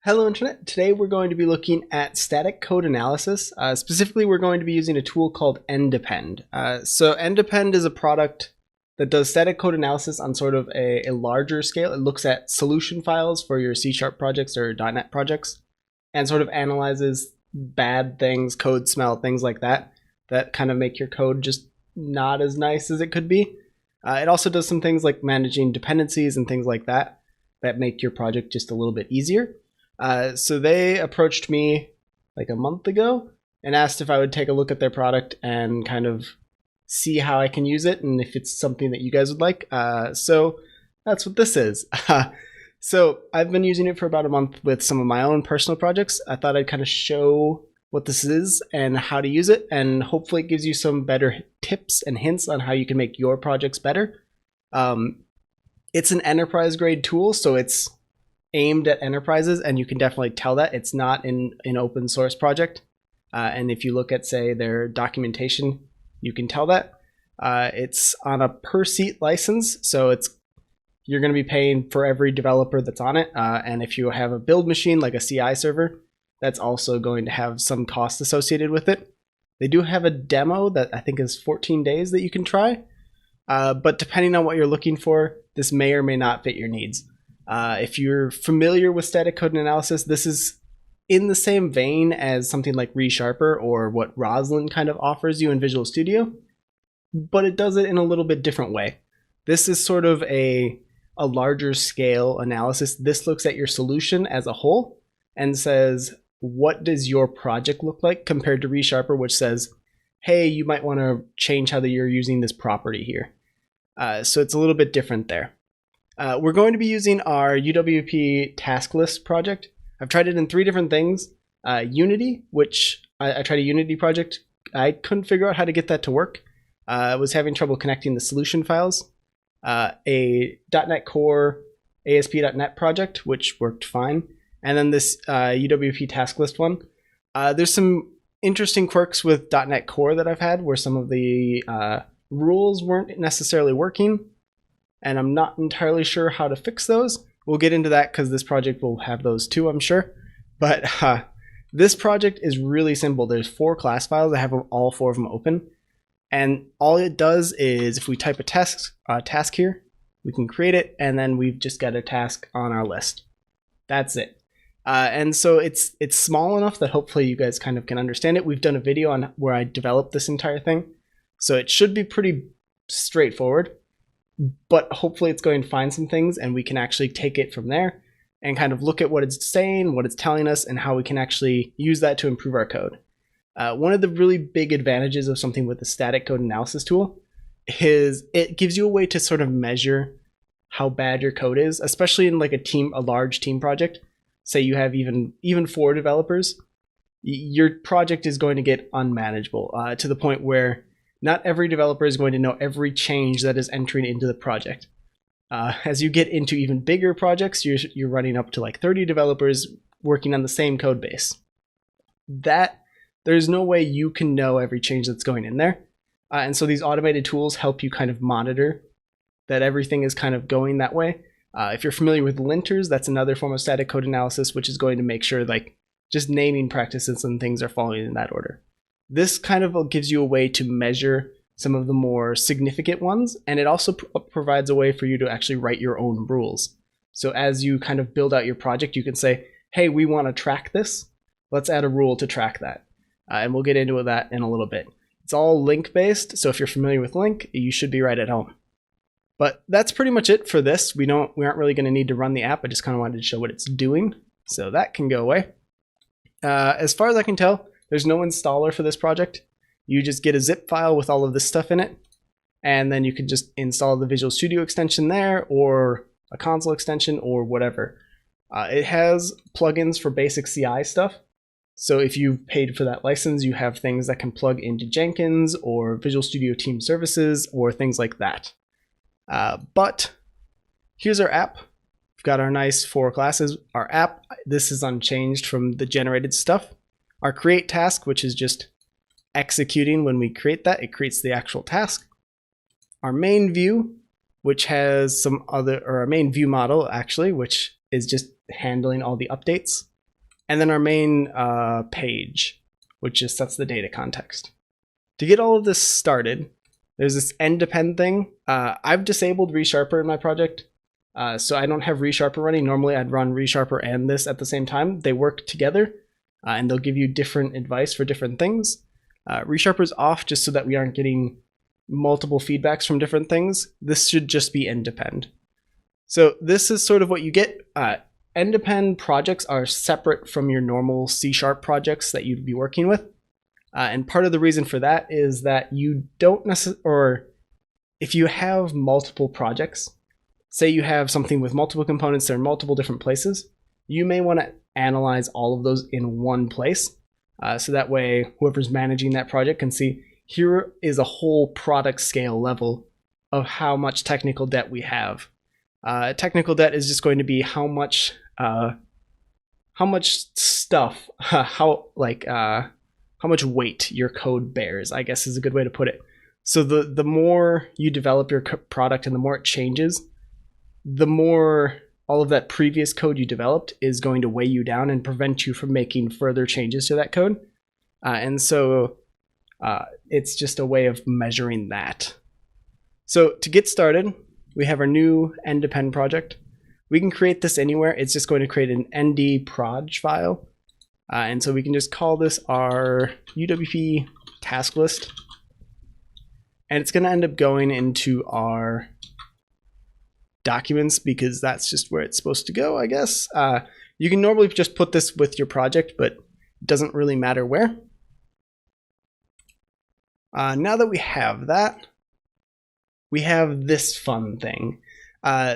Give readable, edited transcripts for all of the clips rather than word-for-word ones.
Hello Internet. Today we're going to be looking at static code analysis. Specifically, we're going to be using a tool called NDepend. So NDepend is a product that does static code analysis on sort of a larger scale. It looks at solution files for your C# projects or .NET projects and sort of analyzes bad things, code smell, things like that kind of make your code just not as nice as it could be. It also does some things like managing dependencies and things like that make your project just a little bit easier. So they approached me like a month ago and asked if I would take a look at their product and kind of see how I can use it and if it's something that you guys would like. So that's what this is. So I've been using it for about a month with some of my own personal projects. I thought I'd kind of show what this is and how to use it, and hopefully it gives you some better tips and hints on how you can make your projects better. It's an enterprise grade tool, so it's aimed at enterprises, and you can definitely tell that it's not an open source project. And if you look at, say, their documentation, you can tell that. It's on a per seat license, so you're going to be paying for every developer that's on it. And if you have a build machine like a CI server, that's also going to have some cost associated with it. They do have a demo that I think is 14 days that you can try. But depending on what you're looking for, this may or may not fit your needs. If you're familiar with static code analysis, this is in the same vein as something like Resharper or what Roslyn kind of offers you in Visual Studio, but it does it in a little bit different way. This is sort of a larger scale analysis. This looks at your solution as a whole and says, what does your project look like compared to Resharper, which says, hey, you might want to change how you're using this property here. So it's a little bit different there. We're going to be using our UWP task list project. I've tried it in 3 different things. Unity, which I tried a Unity project. I couldn't figure out how to get that to work. I was having trouble connecting the solution files. A .NET Core ASP.NET project, which worked fine. And then this UWP task list one. There's some interesting quirks with .NET Core that I've had where some of the rules weren't necessarily working, and I'm not entirely sure how to fix those. We'll get into that because this project will have those too, I'm sure. But this project is really simple. There's 4 class files. I have all 4 of them open. And all it does is if we type a task here, we can create it, and then we've just got a task on our list. That's it. And so it's small enough that hopefully you guys kind of can understand it. We've done a video on where I developed this entire thing. So it should be pretty straightforward. But hopefully it's going to find some things and we can actually take it from there and kind of look at what it's saying, what it's telling us, and how we can actually use that to improve our code. One of the really big advantages of something with the static code analysis tool is it gives you a way to sort of measure how bad your code is, especially in like a large team project. Say you have even 4 developers, your project is going to get unmanageable to the point where not every developer is going to know every change that is entering into the project. As you get into even bigger projects, you're running up to like 30 developers working on the same code base. There's no way you can know every change that's going in there. And so these automated tools help you kind of monitor that everything is kind of going that way. If you're familiar with linters, that's another form of static code analysis, which is going to make sure like just naming practices and things are following in that order. This kind of gives you a way to measure some of the more significant ones, and it also provides a way for you to actually write your own rules. So as you kind of build out your project, you can say, hey, we want to track this. Let's add a rule to track that. And we'll get into that in a little bit. It's all link-based, so if you're familiar with link, you should be right at home. But that's pretty much it for this. We aren't really going to need to run the app. I just kind of wanted to show what it's doing. So that can go away. As far as I can tell, there's no installer for this project. You just get a zip file with all of this stuff in it, and then you can just install the Visual Studio extension there, or a console extension, or whatever. It has plugins for basic CI stuff. So if you've paid for that license, you have things that can plug into Jenkins or Visual Studio Team Services or things like that. But here's our app. We've got our nice 4 classes. Our app, this is unchanged from the generated stuff. Our create task, which is just executing when we create that, it creates the actual task. Our main view, which has our main view model actually, which is just handling all the updates. and then our main page, which just sets the data context. To get all of this started, there's this NDepend thing. I've disabled Resharper in my project, so I don't have Resharper running. Normally I'd run Resharper and this at the same time. They work together, and they'll give you different advice for different things. Resharper's off just so that we aren't getting multiple feedbacks from different things. This should just be NDepend. So this is sort of what you get. NDepend projects are separate from your normal C# projects that you'd be working with. And part of the reason for that is that you don't necessarily, or if you have multiple projects, say you have something with multiple components, they're in multiple different places, you may want to analyze all of those in one place. So that way, whoever's managing that project can see, here is a whole product scale level of how much technical debt we have. Technical debt is just going to be how much stuff, how much weight your code bears, I guess is a good way to put it. So the more you develop your product and the more it changes, the more all of that previous code you developed is going to weigh you down and prevent you from making further changes to that code. And so it's just a way of measuring that. So to get started, we have our new NDepend project. We can create this anywhere. It's just going to create an ndproj file. And so we can just call this our UWP task list. And it's going to end up going into our documents because that's just where it's supposed to go, I guess. You can normally just put this with your project, but it doesn't really matter where. Now that we have that, we have this fun thing.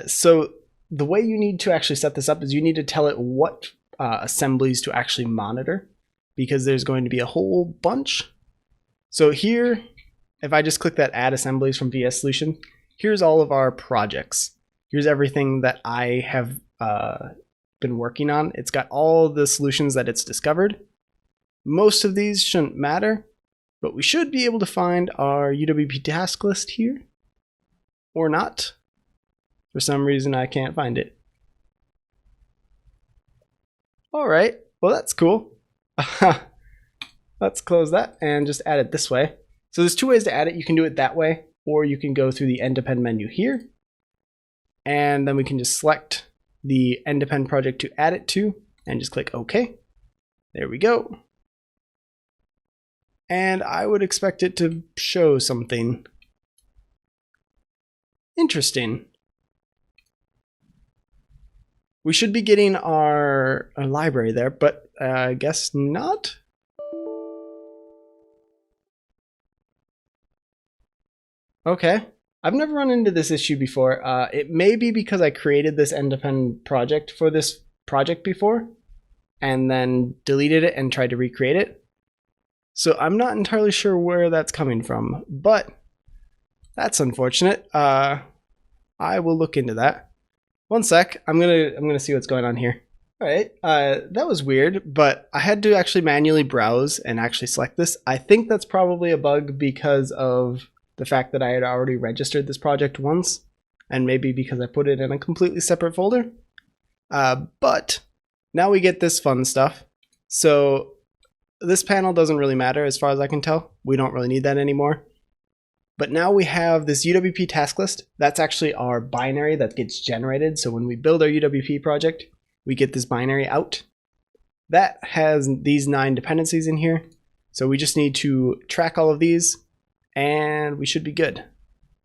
So the way you need to actually set this up is you need to tell it what assemblies to actually monitor, because there's going to be a whole bunch. So here, if I just click that add assemblies from VS Solution, here's all of our projects. Here's everything that I have been working on. It's got all the solutions that it's discovered. Most of these shouldn't matter, but we should be able to find our UWP task list here, or not. For some reason, I can't find it. All right, well, that's cool. Let's close that and just add it this way. So there's two ways to add it. You can do it that way, or you can go through the NDepend menu here, and then we can just select the NDepend project to add it to, and just click OK. There we go. And I would expect it to show something interesting. We should be getting our library there, but I guess not. Okay, I've never run into this issue before. It may be because I created this NDepend project for this project before, and then deleted it and tried to recreate it. So I'm not entirely sure where that's coming from, but that's unfortunate. I will look into that. One sec, I'm gonna see what's going on here. All right, that was weird, but I had to actually manually browse and actually select this. I think that's probably a bug because of the fact that I had already registered this project once, and maybe because I put it in a completely separate folder. But now we get this fun stuff. So this panel doesn't really matter as far as I can tell. We don't really need that anymore. But now we have this UWP task list. That's actually our binary that gets generated. So when we build our UWP project, we get this binary out. That has these 9 dependencies in here. So we just need to track all of these, and we should be good.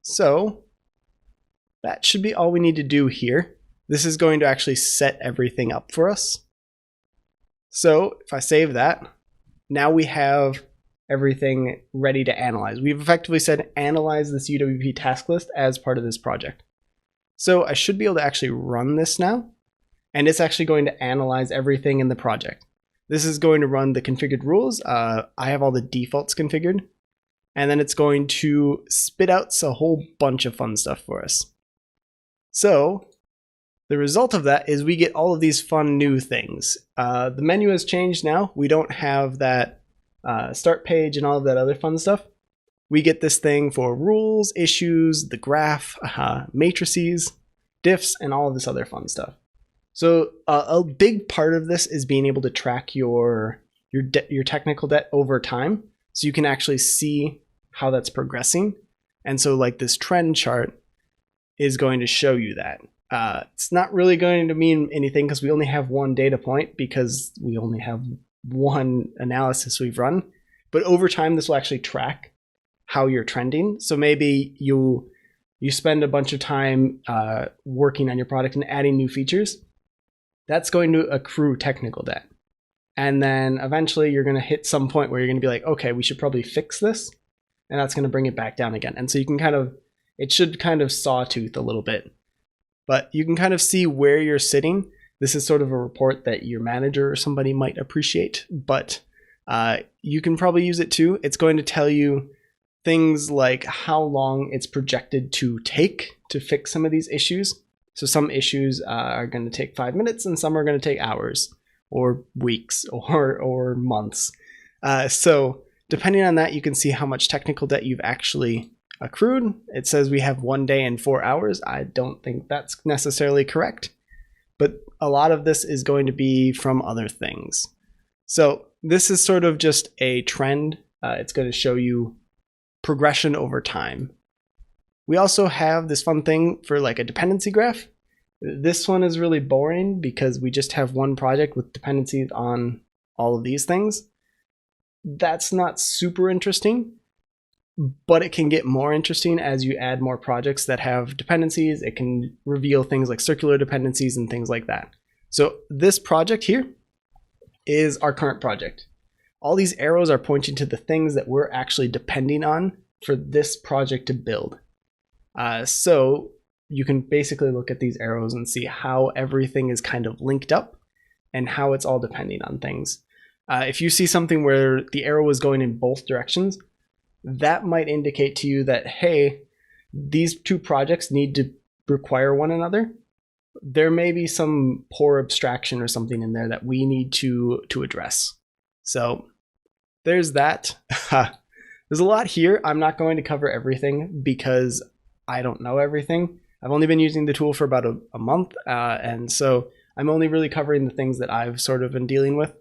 So that should be all we need to do here. This is going to actually set everything up for us. So if I save that, now we have everything ready to analyze. We've effectively said analyze this UWP task list as part of this project. So I should be able to actually run this now, and it's actually going to analyze everything in the project. This is going to run the configured rules. I have all the defaults configured, and then it's going to spit out a whole bunch of fun stuff for us. So the result of that is we get all of these fun new things. The menu has changed now. We don't have that start page and all of that other fun stuff. We get this thing for rules, issues, the graph, matrices, diffs, and all of this other fun stuff. So a big part of this is being able to track your technical debt over time, so you can actually see how that's progressing. And so like this trend chart is going to show you that. It's not really going to mean anything because we only have one data point, because we only have one analysis we've run. But over time, this will actually track how you're trending. So maybe you spend a bunch of time working on your product and adding new features. That's going to accrue technical debt. And then eventually you're going to hit some point where you're going to be like, okay, we should probably fix this. And that's going to bring it back down again. And so you can it should kind of sawtooth a little bit. But you can kind of see where you're sitting. This is sort of a report that your manager or somebody might appreciate, but you can probably use it too. It's going to tell you things like how long it's projected to take to fix some of these issues. So some issues are going to take 5 minutes and some are going to take hours or weeks or months. So depending on that, you can see how much technical debt you've actually accrued. It says we have 1 day and 4 hours. I don't think that's necessarily correct, but a lot of this is going to be from other things. So this is sort of just a trend. It's going to show you progression over time. We also have this fun thing for like a dependency graph. This one is really boring because we just have one project with dependencies on all of these things. That's not super interesting, but it can get more interesting as you add more projects that have dependencies. It can reveal things like circular dependencies and things like that. So this project here is our current project. All these arrows are pointing to the things that we're actually depending on for this project to build. So you can basically look at these arrows and see how everything is kind of linked up and how it's all depending on things. If you see something where the arrow is going in both directions, that might indicate to you that, hey, these two projects need to require one another. There may be some poor abstraction or something in there that we need to address. So there's that. There's a lot here. I'm not going to cover everything because I don't know everything. I've only been using the tool for about a month, and so I'm only really covering the things that I've sort of been dealing with.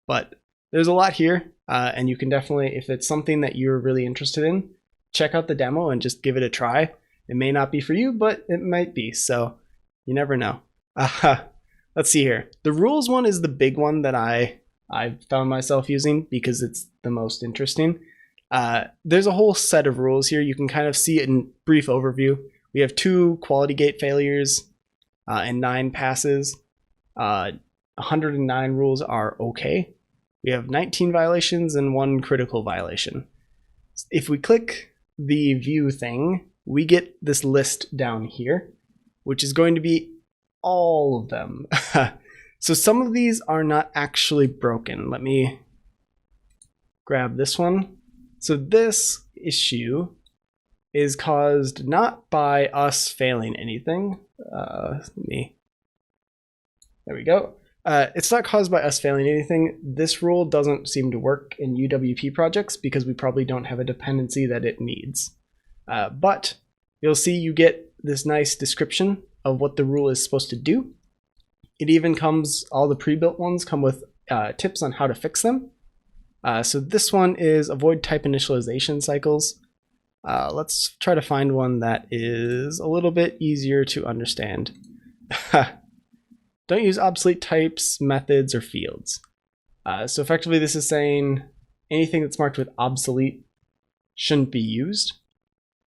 But there's a lot here. And you can definitely, if it's something that you're really interested in, check out the demo and just give it a try. It may not be for you, but it might be. So you never know. Let's see here. The rules one is the big one that I found myself using because it's the most interesting. There's a whole set of rules here. You can kind of see it in brief overview. We have 2 quality gate failures and 9 passes. 109 rules are okay. We have 19 violations and 1 critical violation. If we click the view thing, we get this list down here, which is going to be all of them. So some of these are not actually broken. Let me grab this one. So this issue is caused not by us failing anything. There we go. It's not caused by us failing anything. This rule doesn't seem to work in UWP projects because we probably don't have a dependency that it needs. But you'll see you get this nice description of what the rule is supposed to do. It even comes, all the pre-built ones come with tips on how to fix them. So this one is avoid type initialization cycles. Let's try to find one that is a little bit easier to understand. Don't use obsolete types, methods, or fields. So effectively this is saying anything that's marked with obsolete shouldn't be used.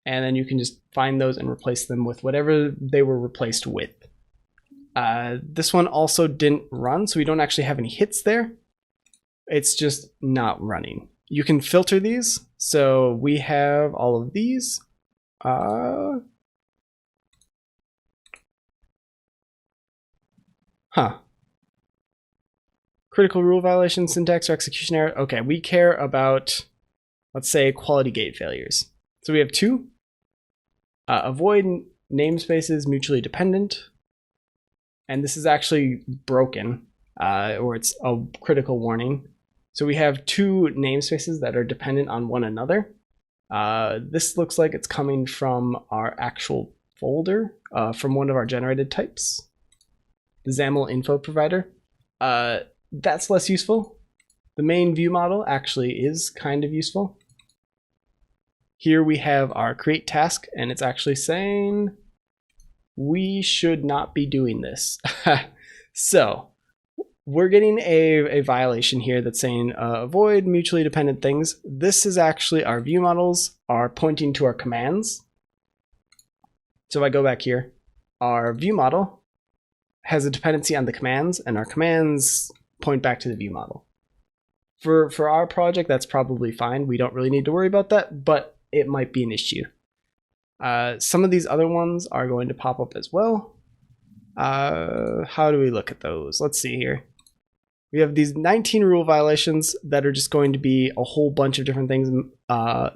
And then you can just find those and replace them with whatever they were replaced with. This one also didn't run, so we don't actually have any hits there. It's just not running. You can filter these. So we have all of these. Critical rule violation, syntax, or execution error. Okay, we care about, let's say, quality gate failures. So we have 2. Avoid namespaces mutually dependent. And this is actually broken, or it's a critical warning. So we have 2 namespaces that are dependent on one another. This looks like it's coming from our actual folder, from one of our generated types. the XAML info provider. That's less useful. The main view model actually is kind of useful. Here we have our create task, and it's actually saying we should not be doing this. So we're getting a violation here that's saying avoid mutually dependent things. This is actually our view models are pointing to our commands. So if I go back here, our view model has a dependency on the commands, and our commands point back to the view model. For our project, that's probably fine. We don't really need to worry about that, but it might be an issue. Some of these other ones are going to pop up as well. How do we look at those? Let's see here. We have these 19 rule violations that are just going to be a whole bunch of different things.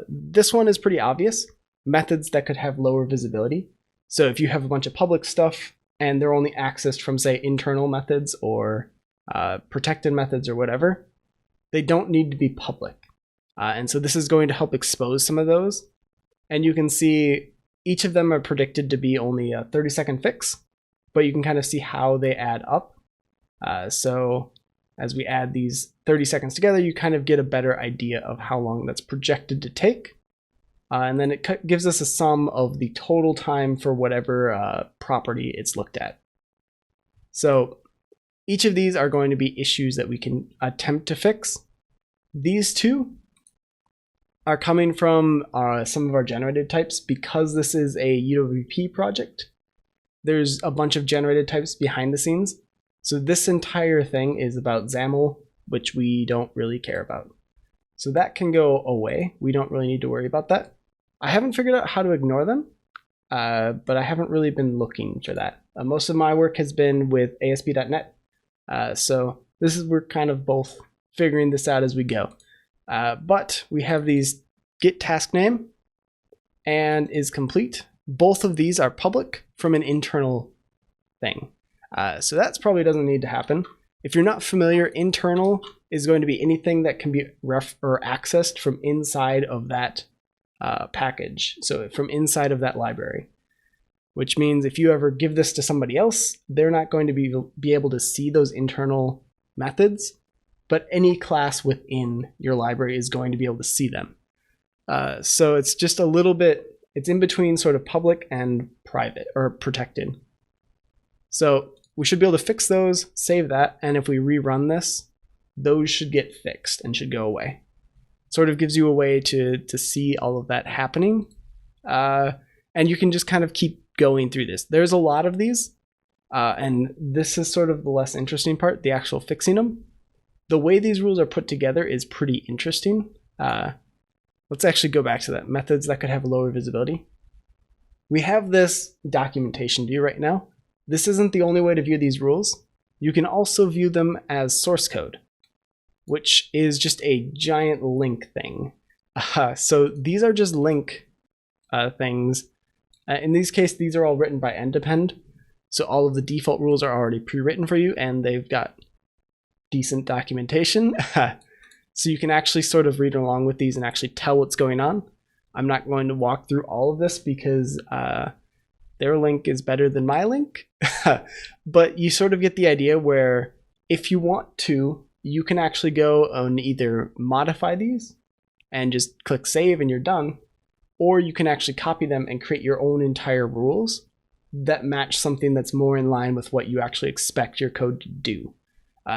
This one is pretty obvious. Methods that could have lower visibility. So if you have a bunch of public stuff and they're only accessed from, say, internal methods or protected methods or whatever, they don't need to be public. And so this is going to help expose some of those. And you can see each of them are predicted to be only a 30-second fix, but you can kind of see how they add up. So as we add these 30 seconds together, you kind of get a better idea of how long that's projected to take. And then it gives us a sum of the total time for whatever property it's looked at. So each of these are going to be issues that we can attempt to fix. These two are coming from some of our generated types. Because this is a UWP project, there's a bunch of generated types behind the scenes. So this entire thing is about XAML, which we don't really care about. So that can go away. We don't really need to worry about that. I haven't figured out how to ignore them, but I haven't really been looking for that. Most of my work has been with ASP.NET. So we're kind of both figuring this out as we go. But we have these get task name and is complete. Both of these are public from an internal thing. So that's probably doesn't need to happen. If you're not familiar, internal is going to be anything that can be accessed from inside of that package. So from inside of that library, which means if you ever give this to somebody else, they're not going to be able to see those internal methods, but any class within your library is going to be able to see them. So it's just a little bit, it's in between sort of public and private or protected. So we should be able to fix those, save that, and if we rerun this, those should get fixed and should go away. Sort of gives you a way to see all of that happening. And you can just kind of keep going through this. There's a lot of these, and this is sort of the less interesting part, the actual fixing them. The way these rules are put together is pretty interesting. Let's actually go back to that. Methods that could have lower visibility. We have this documentation view right now. This isn't the only way to view these rules. You can also view them as source code, which is just a giant link thing. So these are just link things. In this case, these are all written by NDepend. So all of the default rules are already pre-written for you, and they've got decent documentation. So you can actually sort of read along with these and actually tell what's going on. I'm not going to walk through all of this because their link is better than my link. But you sort of get the idea where if you want to, you can actually go and either modify these and just click save and you're done, or you can actually copy them and create your own entire rules that match something that's more in line with what you actually expect your code to do.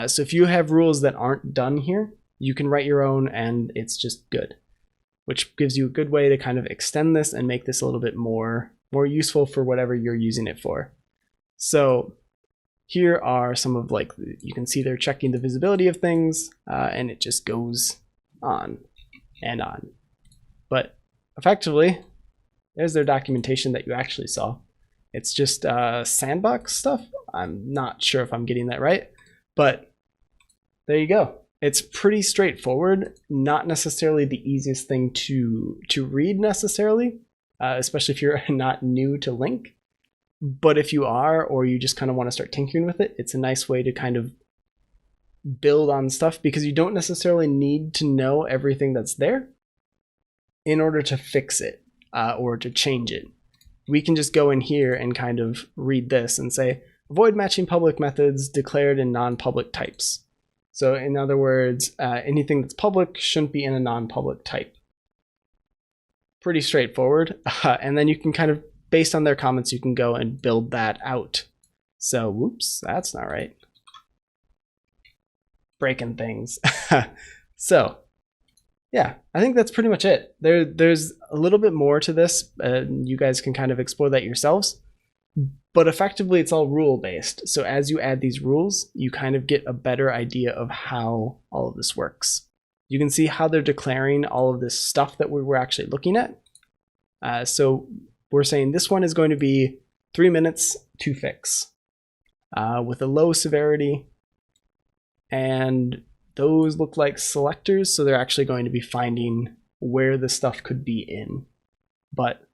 So if you have rules that aren't done here, you can write your own and it's just good, which gives you a good way to kind of extend this and make this a little bit more useful for whatever you're using it for. So here are some of you can see they're checking the visibility of things, and it just goes on and on. But effectively, there's their documentation that you actually saw. It's just sandbox stuff. I'm not sure if I'm getting that right, but there you go. It's pretty straightforward, not necessarily the easiest thing to read necessarily, especially if you're not new to Link. But if you are, or you just kind of want to start tinkering with it, it's a nice way to kind of build on stuff because you don't necessarily need to know everything that's there in order to fix it or to change it. We can just go in here and kind of read this and say, avoid matching public methods declared in non-public types. So in other words, anything that's public shouldn't be in a non-public type. Pretty straightforward. And then you can kind of, based on their comments, you can go and build that out. So, whoops, that's not right. Breaking things. So, yeah, I think that's pretty much it. There's a little bit more to this. You guys can kind of explore that yourselves. But effectively, it's all rule-based. So as you add these rules, you kind of get a better idea of how all of this works. You can see how they're declaring all of this stuff that we were actually looking at. So we're saying this one is going to be 3 minutes to fix with a low severity. And those look like selectors, so they're actually going to be finding where the stuff could be in. But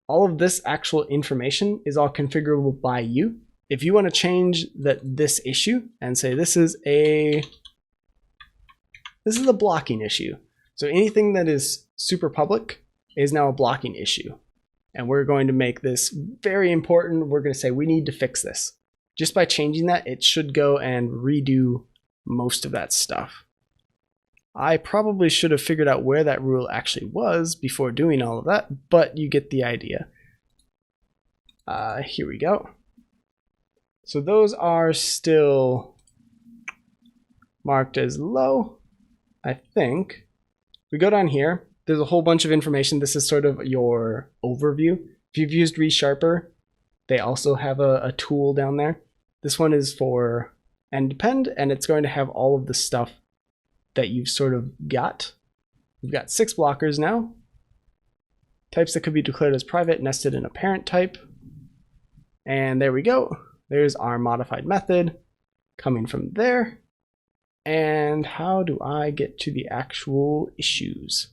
all of this actual information is all configurable by you. If you want to change this issue and say this is a blocking issue. So anything that is super public is now a blocking issue. And we're going to make this very important. We're going to say we need to fix this. Just by changing that, it should go and redo most of that stuff. I probably should have figured out where that rule actually was before doing all of that, but you get the idea. Here we go. So those are still marked as low, I think. We go down here, there's a whole bunch of information. This is sort of your overview. If you've used Resharper, they also have a tool down there. This one is for NDepend, and it's going to have all of the stuff that you've sort of got. We've got 6 blockers now. Types that could be declared as private, nested in a parent type. And there we go. There's our modified method coming from there. And how do I get to the actual issues?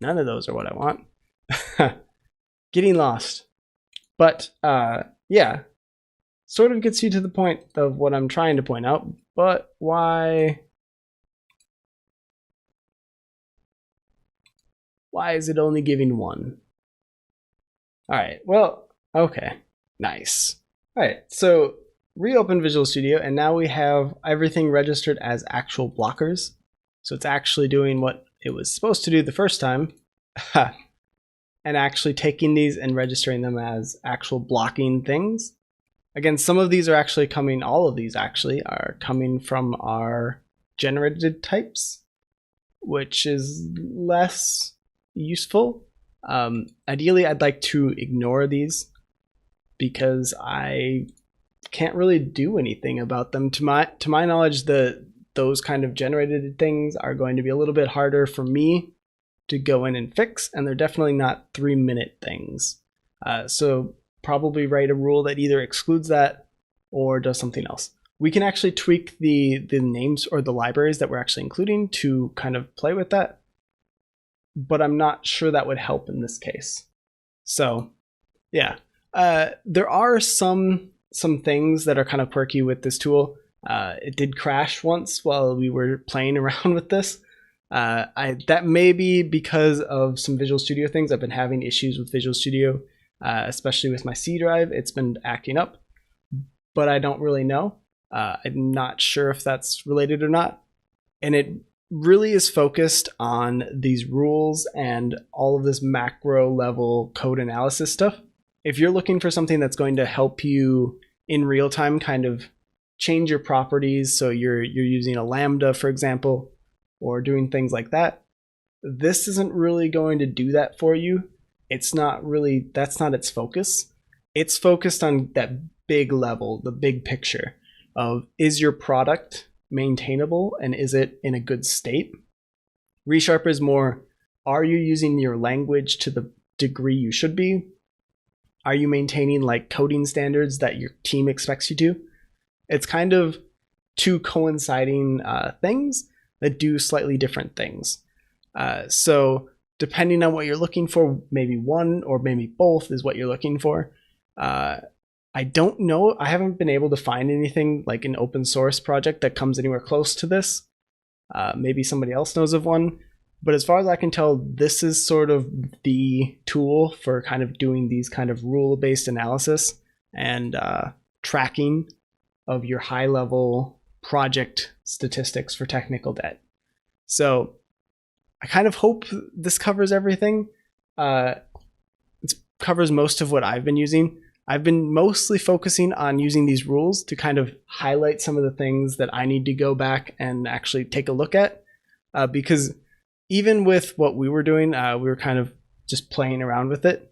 None of those are what I want. Getting lost. But yeah, sort of gets you to the point of what I'm trying to point out, but why is it only giving 1? All right, well, okay, nice. All right, so reopen Visual Studio, and now we have everything registered as actual blockers. So it's actually doing what it was supposed to do the first time, and actually taking these and registering them as actual blocking things. Again, some of these are actually coming, all of these actually are coming from our generated types, which is less useful. Ideally, I'd like to ignore these because I can't really do anything about them. To my knowledge, those kind of generated things are going to be a little bit harder for me to go in and fix, and they're definitely not 3-minute things. So probably write a rule that either excludes that or does something else. We can actually tweak the names or the libraries that we're actually including to kind of play with that, but I'm not sure that would help in this case. So yeah, there are some things that are kind of quirky with this tool. It did crash once while we were playing around with this. That may be because of some Visual Studio things. I've been having issues with Visual Studio, especially with my C drive. It's been acting up, but I don't really know. I'm not sure if that's related or not. And it really is focused on these rules and all of this macro level code analysis stuff. If you're looking for something that's going to help you in real time kind of change your properties, so you're using a Lambda, for example, or doing things like that, this isn't really going to do that for you. It's not really, that's not its focus. It's focused on that big level, the big picture of, is your product maintainable and is it in a good state? Resharper is more, are you using your language to the degree you should be? Are you maintaining like coding standards that your team expects you to? It's kind of two coinciding things that do slightly different things. So depending on what you're looking for, maybe one or maybe both is what you're looking for. I don't know. I haven't been able to find anything like an open source project that comes anywhere close to this. Maybe somebody else knows of one, But as far as I can tell, this is sort of the tool for kind of doing these kind of rule-based analysis and tracking of your high-level project statistics for technical debt. So I kind of hope this covers everything. It covers most of what I've been using. I've been mostly focusing on using these rules to kind of highlight some of the things that I need to go back and actually take a look at, because even with what we were doing, we were kind of just playing around with it.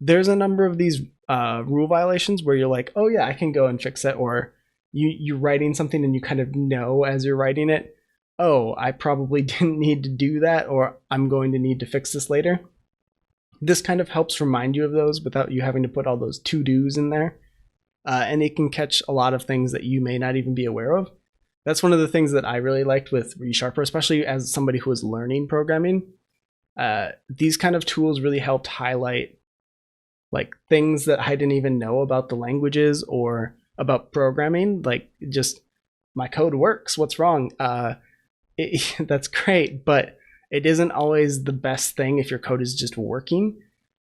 There's a number of these rule violations where you're like, oh yeah, I can go and fix it, or you're writing something and you kind of know as you're writing it, oh, I probably didn't need to do that, or I'm going to need to fix this later. This kind of helps remind you of those without you having to put all those to-dos in there. And it can catch a lot of things that you may not even be aware of. That's one of the things that I really liked with Resharper, especially as somebody who was learning programming. These kind of tools really helped highlight like things that I didn't even know about the languages or about programming. Like, just my code works, what's wrong? That's great, but it isn't always the best thing if your code is just working,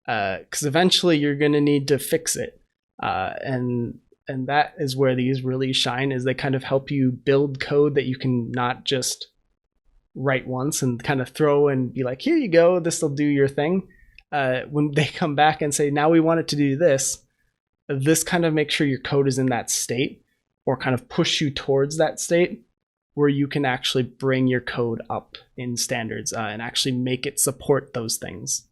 because eventually you're going to need to fix it. And that is where these really shine, is they kind of help you build code that you can not just write once and kind of throw and be like, here you go, this will do your thing. When they come back and say, now we want it to do this, this kind of makes sure your code is in that state, or kind of push you towards that state where you can actually bring your code up in standards and actually make it support those things.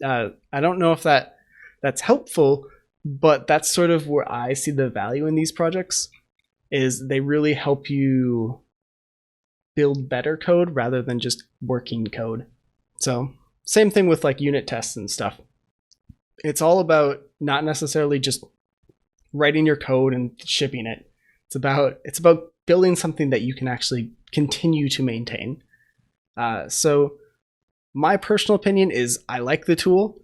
I don't know if that's helpful, but that's sort of where I see the value in these projects, is they really help you build better code rather than just working code. So same thing with like unit tests and stuff. It's all about not necessarily just writing your code and shipping it. It's about building something that you can actually continue to maintain. So my personal opinion is I like the tool.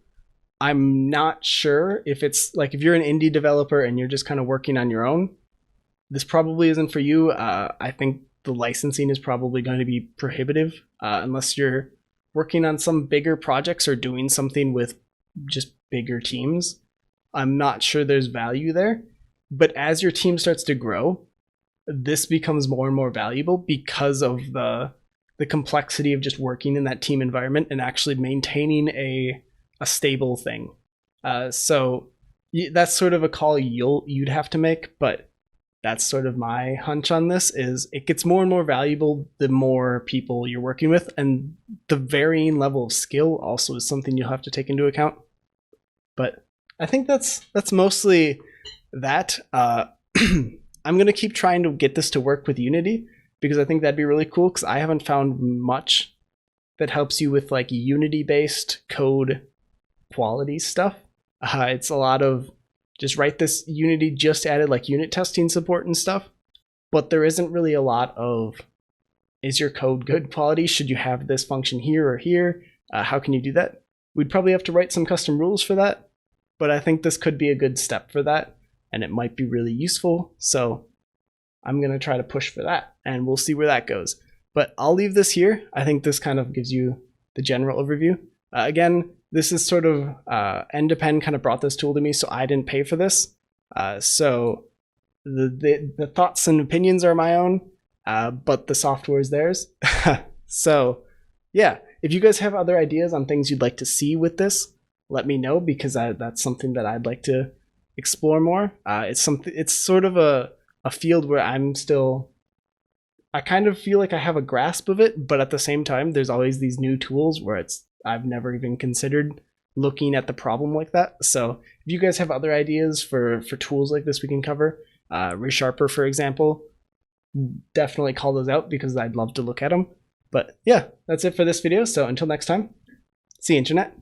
I'm not sure if it's like, if you're an indie developer and you're just kind of working on your own, this probably isn't for you. I think the licensing is probably going to be prohibitive unless you're working on some bigger projects or doing something with just bigger teams. I'm not sure there's value there. But as your team starts to grow, this becomes more and more valuable because of the complexity of just working in that team environment and actually maintaining a stable thing. So that's sort of a call you'd have to make, but that's sort of my hunch on this, is it gets more and more valuable the more people you're working with, and the varying level of skill also is something you'll have to take into account. But I think that's mostly that. I'm going to keep trying to get this to work with Unity, because I think that'd be really cool, because I haven't found much that helps you with like Unity-based code quality stuff. It's a lot of just write this. Unity just added like unit testing support and stuff, but there isn't really a lot of, is your code good quality? Should you have this function here or here? How can you do that? We'd probably have to write some custom rules for that, but I think this could be a good step for that. And it might be really useful. So I'm going to try to push for that, and we'll see where that goes. But I'll leave this here. I think this kind of gives you the general overview. Again, this is sort of, NDepend kind of brought this tool to me, so I didn't pay for this. So the thoughts and opinions are my own, but the software is theirs. So yeah, if you guys have other ideas on things you'd like to see with this, let me know, because that's something that I'd like to explore more. It's sort of a field where I kind of feel like I have a grasp of it, but at the same time, there's always these new tools where I've never even considered looking at the problem like that. So if you guys have other ideas for tools like this we can cover, Resharper, for example, definitely call those out, because I'd love to look at them. But yeah, that's it for this video. So until next time, see you, Internet.